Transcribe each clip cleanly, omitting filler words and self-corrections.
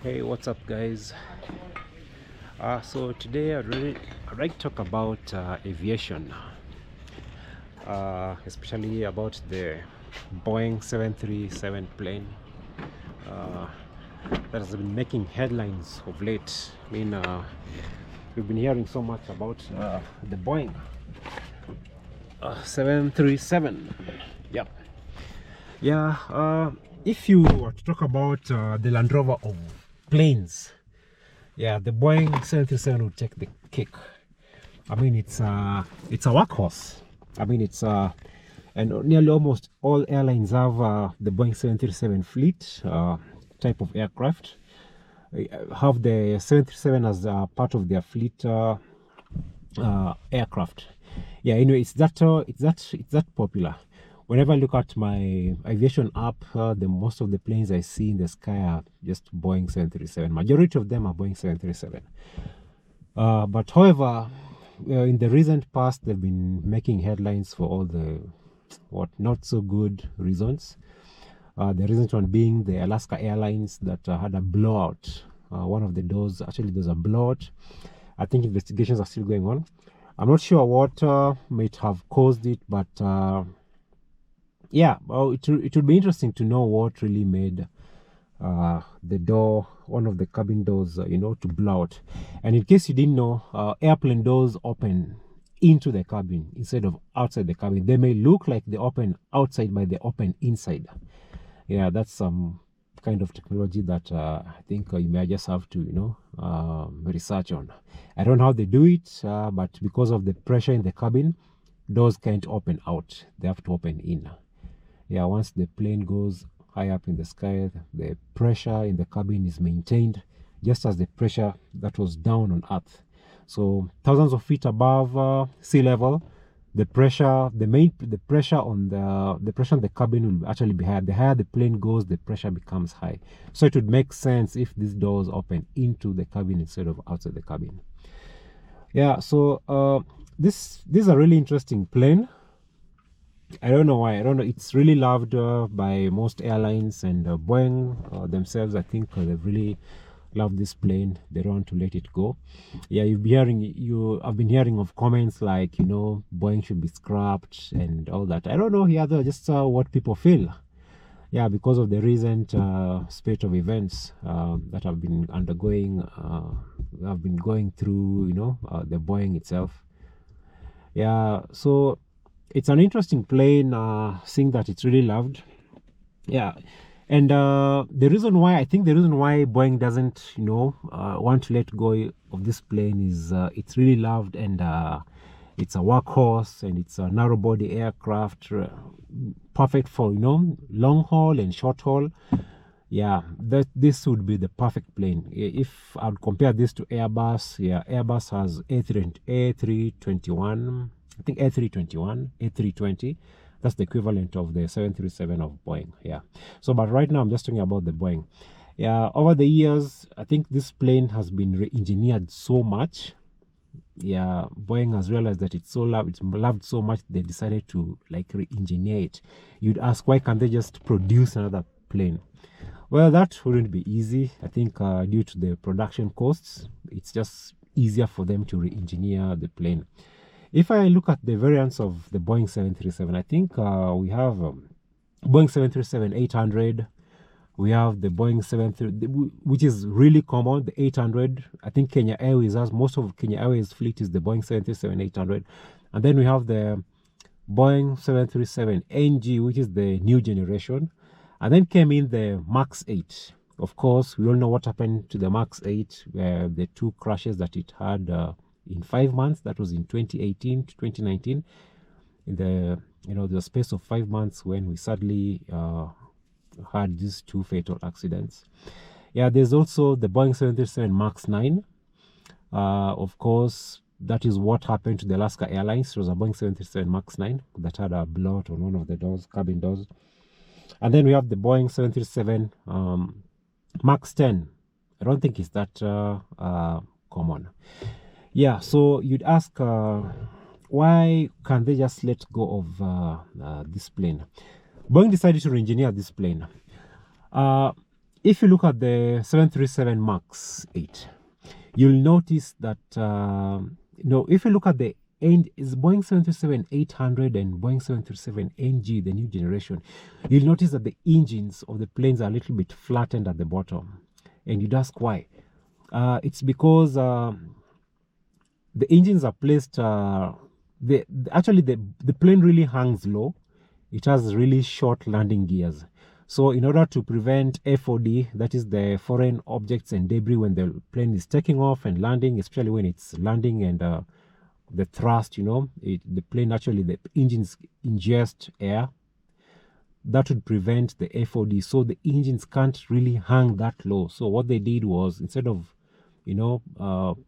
Hey, what's up, guys? So today I'd like to talk about aviation, especially about the Boeing 737 plane uh, that has been making headlines of late. We've been hearing so much about the Boeing 737. Yep. Yeah. If you were to talk about the Land Rover of planes, yeah, the Boeing 737 will take the cake. I mean, it's a workhorse. I mean, and nearly almost all airlines have the Boeing 737 fleet type of aircraft. Have the 737 as part of their fleet aircraft. Yeah, anyway, it's that popular. Whenever I look at my aviation app, the most of the planes I see in the sky are just Boeing 737. Majority of them are Boeing 737. But however, in the recent past, they've been making headlines for all the not so good reasons. The recent one being the Alaska Airlines that had a blowout. One of the doors, actually, there's a blowout. I think investigations are still going on. I'm not sure what might have caused it, but yeah, well, it would be interesting to know what really made the door, one of the cabin doors, to blow out. And in case you didn't know, airplane doors open into the cabin instead of outside the cabin. They may look like they open outside, but they open inside. Yeah, that's some kind of technology that I think you may just have to, research on. I don't know how they do it, but because of the pressure in the cabin, doors can't open out. They have to open in. Yeah, once the plane goes high up in the sky, the pressure in the cabin is maintained just as the pressure that was down on Earth. So thousands of feet above sea level, the pressure on the cabin will actually be higher. The higher the plane goes, the pressure becomes high. So it would make sense if these doors open into the cabin instead of outside the cabin. Yeah, so this is a really interesting plane. I don't know why. I don't know. It's really loved by most airlines, and Boeing themselves, I think they've really loved this plane. They don't want to let it go. Yeah, I've been hearing of comments like, Boeing should be scrapped and all that. I don't know. Yeah, just what people feel. Yeah, because of the recent spate of events that have been going through, the Boeing itself. Yeah, so it's an interesting plane, seeing that it's really loved. Yeah, and the reason why Boeing doesn't, want to let go of this plane is it's really loved, and it's a workhorse, and it's a narrow body aircraft, perfect for long haul and short haul. Yeah, this would be the perfect plane. If I'd compare this to Airbus, yeah, Airbus has A321. I think A321, A320. That's the equivalent of the 737 of Boeing. Yeah. So, but right now I'm just talking about the Boeing. Yeah. Over the years, I think this plane has been re-engineered so much. Yeah. Boeing has realized that it's loved so much, they decided to re-engineer it. You'd ask, why can't they just produce another plane? Well, that wouldn't be easy. I think due to the production costs, it's just easier for them to re-engineer the plane. If I look at the variants of the Boeing 737, I think we have Boeing 737-800. We have the Boeing 737, which is really common, the 800. I think Kenya Airways has, most of Kenya Airways fleet is the Boeing 737-800. And then we have the Boeing 737NG, which is the new generation. And then came in the MAX 8. Of course, we all know what happened to the MAX 8, the two crashes that it had in 5 months. That was in 2018 to 2019. In the space of 5 months, when we sadly had these two fatal accidents. Yeah, there's also the Boeing 737 MAX 9. Of course, that is what happened to the Alaska Airlines. It was a Boeing 737 MAX 9 that had a blowout on one of the doors, cabin doors. And then we have the Boeing 737 MAX 10. I don't think it's that common. Yeah, so you'd ask, why can't they just let go of this plane? Boeing decided to re-engineer this plane. if you look at the 737 MAX 8, you'll notice that, if you look at the end, is Boeing 737-800 and Boeing 737NG, the new generation, you'll notice that the engines of the planes are a little bit flattened at the bottom. And you'd ask why. It's because the engines are placed, actually the plane really hangs low. It has really short landing gears. So in order to prevent FOD, that is the foreign objects and debris, when the plane is taking off and landing, especially when it's landing and the thrust, the plane, actually the engines ingest air, that would prevent the FOD. So the engines can't really hang that low. So what they did was, instead of, elevating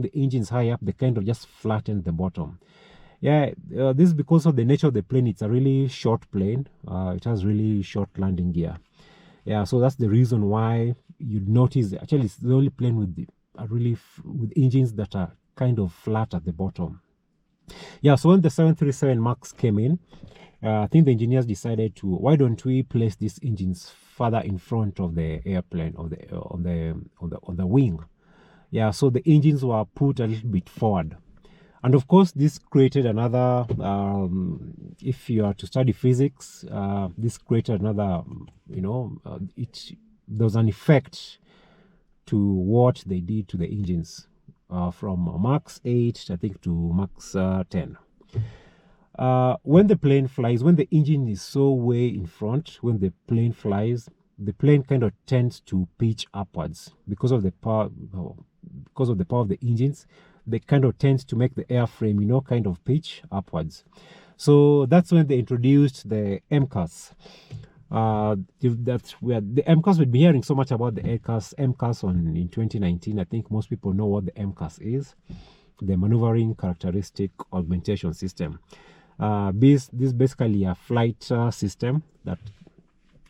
the engines high up, they kind of just flattened the bottom. Yeah, this is because of the nature of the plane. It's a really short plane. It has really short landing gear. Yeah, so that's the reason why you'd notice, actually it's the only plane with with engines that are kind of flat at the bottom. Yeah, so when the 737 MAX came in, I think the engineers decided to, why don't we place these engines further in front of the airplane, on the wing. Yeah, so the engines were put a little bit forward. And of course, this created another, if you are to study physics, this created another, there was an effect to what they did to the engines from Max 8, I think, to Max 10. When the plane flies, when the engine is so way in front, when the plane flies, the plane kind of tends to pitch upwards because of the power of the engines. They kind of tend to make the airframe, kind of pitch upwards. So that's when they introduced the MCAS. The MCAS, we've been hearing so much about the MCAS in 2019. I think most people know what the MCAS is, the Maneuvering Characteristic Augmentation System. This is basically a flight system that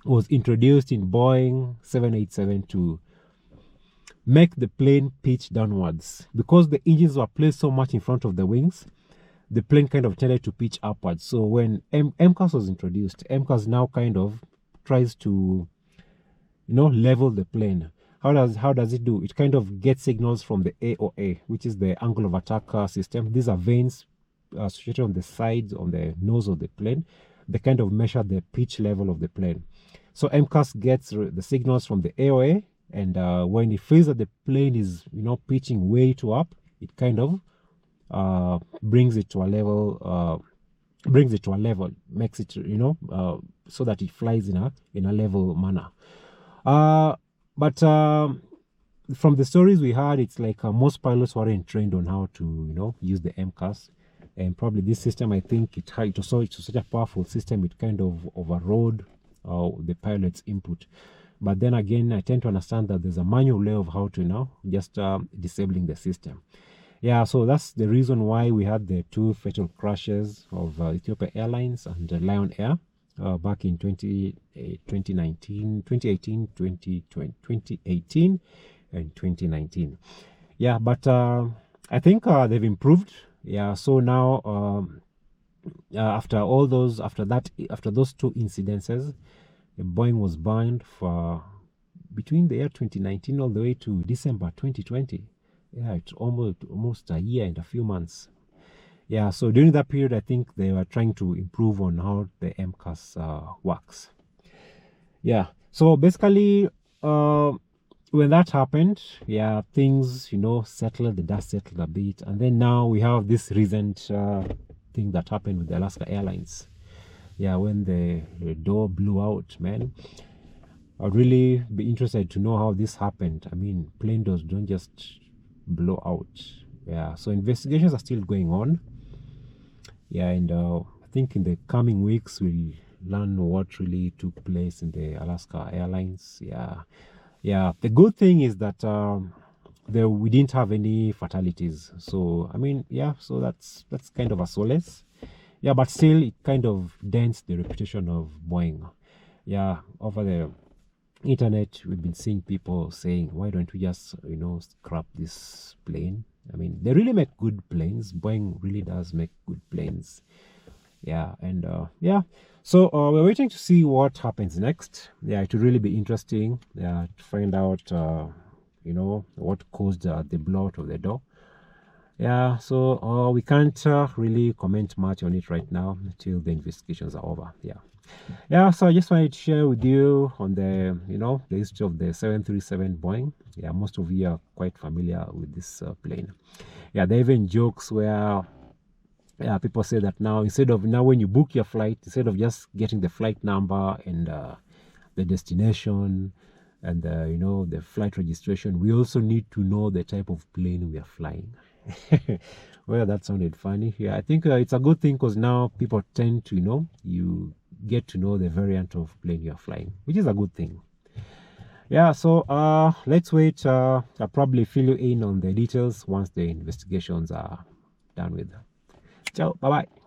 was introduced in Boeing 787 to make the plane pitch downwards. Because the engines were placed so much in front of the wings, the plane kind of tended to pitch upwards. So when MCAS was introduced, MCAS now kind of tries to, level the plane. How does it do? It kind of gets signals from the AOA, which is the angle of attack system. These are veins associated on the sides, on the nose of the plane. They kind of measure the pitch level of the plane. So MCAS gets the signals from the AOA, and when it feels that the plane is, pitching way too up, it kind of brings it to a level, makes it, so that it flies in a level manner. But from the stories we heard, it's like most pilots weren't trained on how to, use the MCAS. And probably this system, I think it was such a powerful system, it kind of overrode the pilot's input. But then again, I tend to understand that there's a manual way of how to just disabling the system. Yeah, so that's the reason why we had the two fatal crashes of Ethiopia Airlines and Lion Air back in 2018, and 2019. Yeah, but I think they've improved. Yeah, so now after those two incidences, Boeing was banned for between the year 2019 all the way to December 2020. Yeah, it's almost a year and a few months. Yeah, so during that period, I think they were trying to improve on how the MCAS works. Yeah, so basically, when that happened, yeah, things, settled, the dust settled a bit. And then now we have this recent thing that happened with the Alaska Airlines. Yeah, when the door blew out, man. I'd really be interested to know how this happened. I mean, plane doors don't just blow out. Yeah, so investigations are still going on. Yeah, and I think in the coming weeks we'll learn what really took place in the Alaska Airlines. Yeah. The good thing is that we didn't have any fatalities. So I mean, yeah. So that's kind of a solace. Yeah, but still, it kind of dents the reputation of Boeing. Yeah, over the internet, we've been seeing people saying, why don't we just, scrap this plane? I mean, they really make good planes. Boeing really does make good planes. Yeah, and yeah, so we're waiting to see what happens next. Yeah, it will really be interesting, yeah, to find out what caused the blowout of the door. Yeah, so we can't really comment much on it right now until the investigations are over. Yeah, so I just wanted to share with you on the history of the 737 Boeing. Yeah, most of you are quite familiar with this plane. Yeah, there are even jokes where people say that now, when you book your flight, instead of just getting the flight number and the destination and the flight registration, we also need to know the type of plane we are flying. Well, that sounded funny. Yeah, I think it's a good thing because now people tend to, you get to know the variant of plane you're flying, which is a good thing. Yeah, so let's wait. I'll probably fill you in on the details once the investigations are done with. Ciao, bye bye.